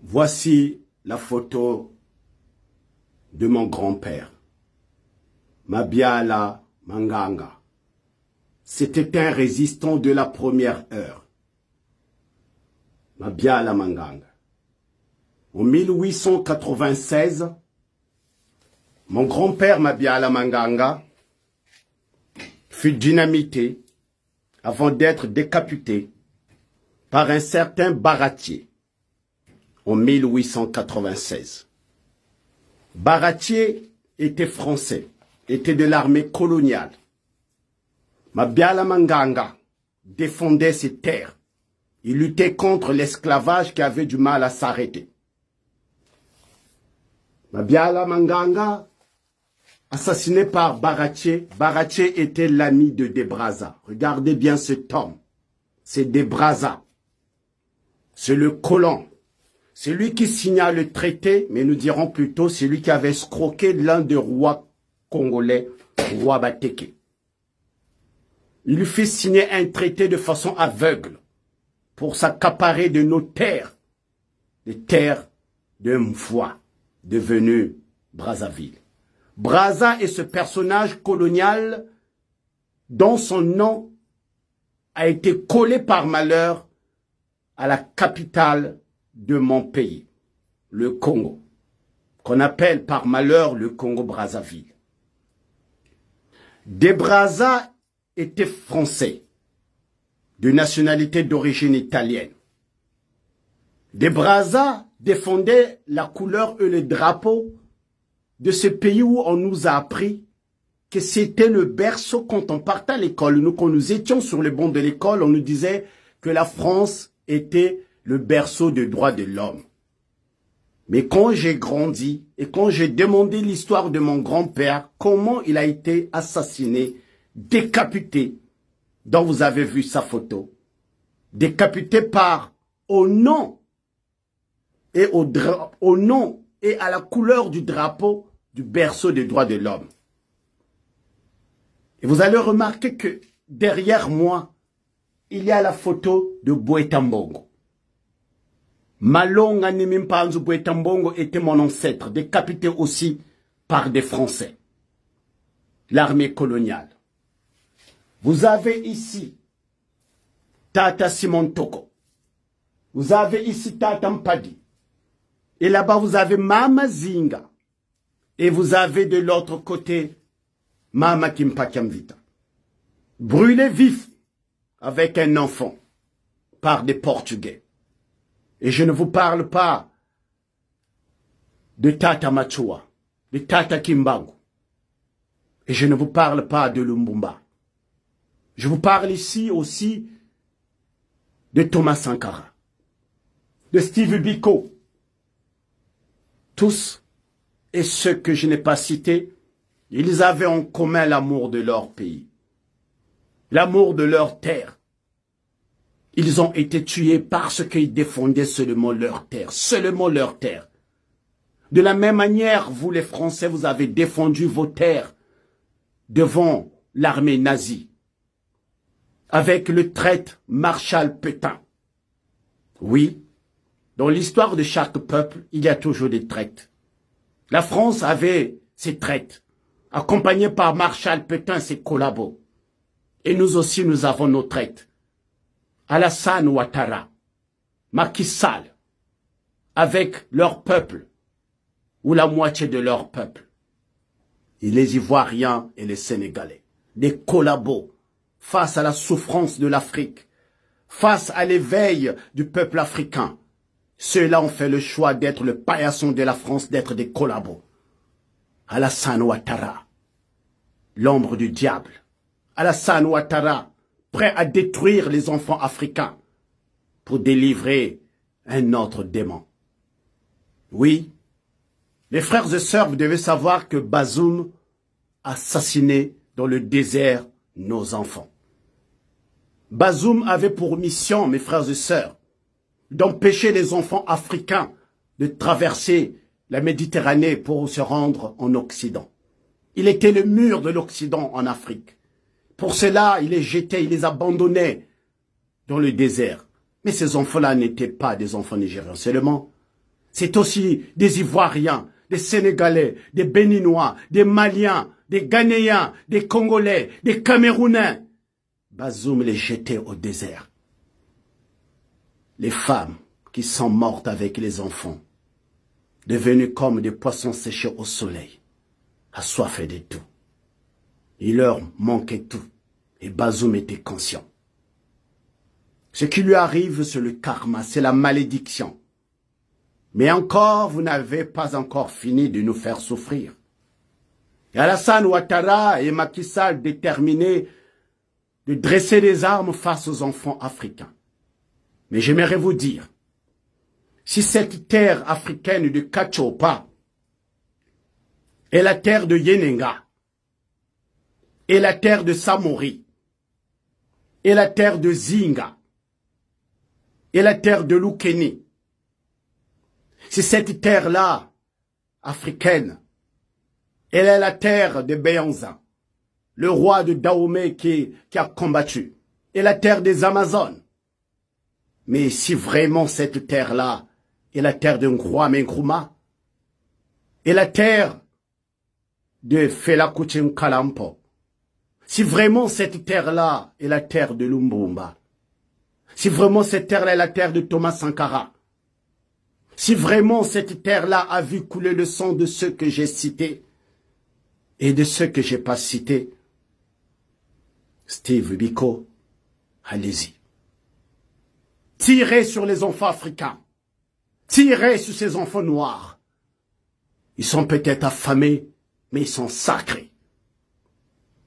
Voici la photo de mon grand-père, Mabiala Manganga. C'était un résistant de la première heure. Mabiala Manganga. En 1896, mon grand-père Mabiala Manganga fut dynamité avant d'être décapité par un certain Baratier en 1896. Baratier était français, était de l'armée coloniale. Mabiala Manganga défendait ses terres. Il luttait contre l'esclavage qui avait du mal à s'arrêter. Mabiala Manganga, assassiné par Baratier. Baratier était l'ami de De Brazza. Regardez bien cet homme. C'est De Brazza. C'est le colon. C'est lui qui signa le traité, mais nous dirons plutôt c'est lui qui avait escroqué l'un des rois congolais, roi Bateke. Il lui fit signer un traité de façon aveugle pour s'accaparer de nos terres, les terres de Mfoua, devenu Brazzaville. Brazza est ce personnage colonial dont son nom a été collé par malheur à la capitale de mon pays, le Congo, qu'on appelle par malheur le Congo-Brazzaville. De Brazza était français, de nationalité d'origine italienne. De Brazza défendait la couleur et le drapeau de ce pays où on nous a appris que c'était le berceau quand on partait à l'école. Nous, quand nous étions sur le banc de l'école, on nous disait que la France était le berceau des droits de l'homme. Mais quand j'ai grandi et quand j'ai demandé l'histoire de mon grand-père, comment il a été assassiné, décapité, dont vous avez vu sa photo, décapité par, au nom et à la couleur du drapeau du berceau des droits de l'homme. Et vous allez remarquer que derrière moi, il y a la photo de Boeta Mbongo. Malonga Nimimpanzu Boeta Mbongo était mon ancêtre, décapité aussi par des Français. L'armée coloniale. Vous avez ici Tata Simon Toko. Vous avez ici Tata Mpadi. Et là-bas, vous avez Mama Zinga. Et vous avez de l'autre côté Mama Kimpakiamvita. Brûlé vif avec un enfant par des Portugais. Et je ne vous parle pas de Tata Machua, de Tata Kimbangu. Et je ne vous parle pas de Lumbumba. Je vous parle ici aussi de Thomas Sankara, de Steve Biko. Tous, et ceux que je n'ai pas cités, ils avaient en commun l'amour de leur pays, l'amour de leur terre. Ils ont été tués parce qu'ils défendaient seulement leur terre, seulement leur terre. De la même manière, vous les Français, vous avez défendu vos terres devant l'armée nazie, avec le traître Marshal Pétain. Oui, dans l'histoire de chaque peuple, il y a toujours des traîtres. La France avait ses traîtres, accompagnés par Marshal Pétain et ses collabos. Et nous aussi, nous avons nos traîtres. Alassane Ouattara, Macky Sall, avec leur peuple, ou la moitié de leur peuple. Et les Ivoiriens et les Sénégalais, des collabos, face à la souffrance de l'Afrique, face à l'éveil du peuple africain. Ceux-là ont fait le choix d'être le paillasson de la France, d'être des collabos. Alassane Ouattara, l'ombre du diable. Alassane Ouattara, prêt à détruire les enfants africains pour délivrer un autre démon. Oui, les frères et sœurs, vous devez savoir que Bazoum a assassiné dans le désert nos enfants. Bazoum avait pour mission, mes frères et sœurs, d'empêcher les enfants africains de traverser la Méditerranée pour se rendre en Occident. Il était le mur de l'Occident en Afrique. Pour cela, il les jetait, il les abandonnait dans le désert. Mais ces enfants-là n'étaient pas des enfants nigériens seulement. C'est aussi des Ivoiriens, des Sénégalais, des Béninois, des Maliens, des Ghanéens, des Congolais, des Camerounais. Bazoum les jetait au désert. Les femmes qui sont mortes avec les enfants, devenues comme des poissons séchés au soleil, assoiffés de tout. Il leur manquait tout, et Bazoum était conscient. Ce qui lui arrive, c'est le karma, c'est la malédiction. Mais encore, vous n'avez pas encore fini de nous faire souffrir. Et Alassane Ouattara et Macky Sall déterminés de dresser des armes face aux enfants africains. Mais j'aimerais vous dire, si cette terre africaine de Kachopa est la terre de Yenenga, et la terre de Samori, et la terre de Zinga, et la terre de Lukeni, si cette terre-là, africaine, elle est la terre de Béanza, le roi de Dahomey qui a combattu, et la terre des Amazones. Mais si vraiment cette terre-là est la terre de Nkrumah Nkrumah, et la terre de Fela Kuti Nkalampo, si vraiment cette terre-là est la terre de Lumumba, si vraiment cette terre-là est la terre de Thomas Sankara, si vraiment cette terre-là a vu couler le sang de ceux que j'ai cités et de ceux que j'ai pas cités, Steve Biko, allez-y. Tirez sur les enfants africains. Tirez sur ces enfants noirs. Ils sont peut-être affamés, mais ils sont sacrés.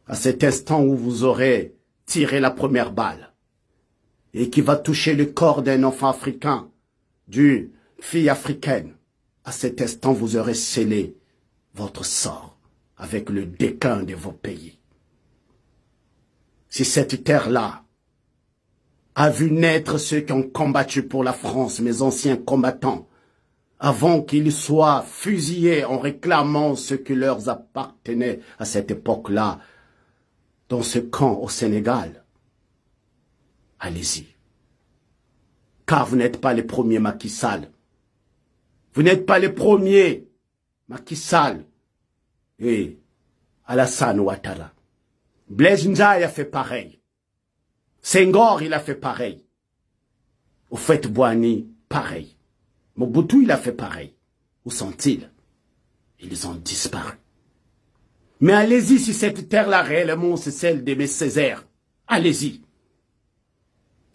À cet instant où vous aurez tiré la première balle et qui va toucher le corps d'un enfant africain, d'une fille africaine, à cet instant vous aurez scellé votre sort avec le déclin de vos pays. Si cette terre-là a vu naître ceux qui ont combattu pour la France, mes anciens combattants, avant qu'ils soient fusillés en réclamant ce qui leur appartenait à cette époque-là, dans ce camp au Sénégal, allez-y. Car vous n'êtes pas les premiers Macky Sall. Vous n'êtes pas les premiers Macky Sall et Alassane Ouattara. Blaise Ndiaye a fait pareil. Senghor, il a fait pareil. Au fait, Bouani, pareil. Mobutu, il a fait pareil. Où sont-ils? Ils ont disparu. Mais allez-y, si cette terre-là réellement c'est celle d'Aimé Césaire. Allez-y.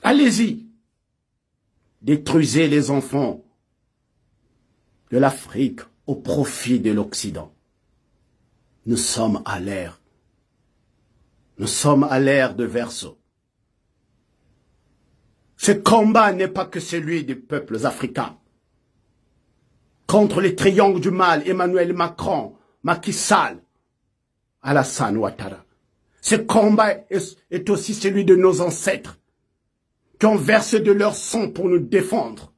Allez-y. Détruisez les enfants de l'Afrique au profit de l'Occident. Nous sommes à l'ère. Nous sommes à l'ère de Verseau. Ce combat n'est pas que celui des peuples africains. Contre les triangles du mal, Emmanuel Macron, Macky Sall, Alassane Ouattara. Ce combat est aussi celui de nos ancêtres qui ont versé de leur sang pour nous défendre.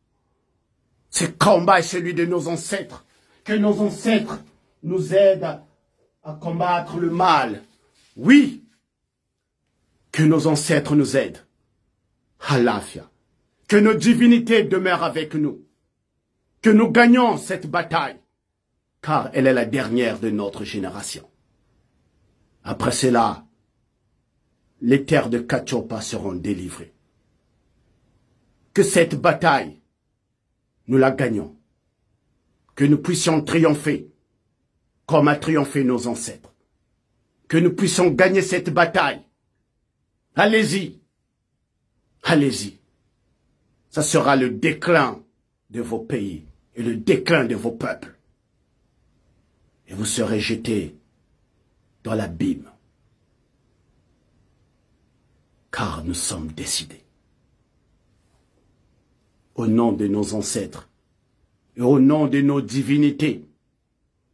Ce combat est celui de nos ancêtres. Que nos ancêtres nous aident à combattre le mal. Oui, que nos ancêtres nous aident. Halafia. Que nos divinités demeurent avec nous. Que nous gagnons cette bataille. Car elle est la dernière de notre génération. Après cela, les terres de Kachopa seront délivrées. Que cette bataille, nous la gagnons. Que nous puissions triompher, comme a triomphé nos ancêtres. Que nous puissions gagner cette bataille. Allez-y. Allez-y. Ça sera le déclin de vos pays et le déclin de vos peuples. Et vous serez jetés dans l'abîme. Car nous sommes décidés. Au nom de nos ancêtres et au nom de nos divinités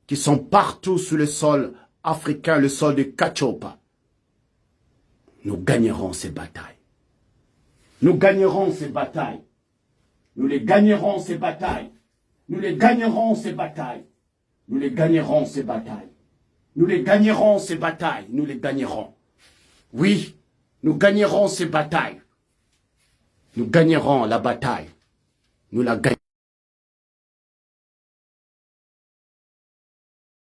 qui sont partout sur le sol africain, le sol de Kachopa, nous gagnerons ces batailles. Nous gagnerons ces batailles. Nous les gagnerons ces batailles. Nous les gagnerons ces batailles. Nous les gagnerons ces batailles. Nous les gagnerons ces batailles. Nous les gagnerons. Oui, nous gagnerons ces batailles. Nous gagnerons la bataille. Nous la gagnerons.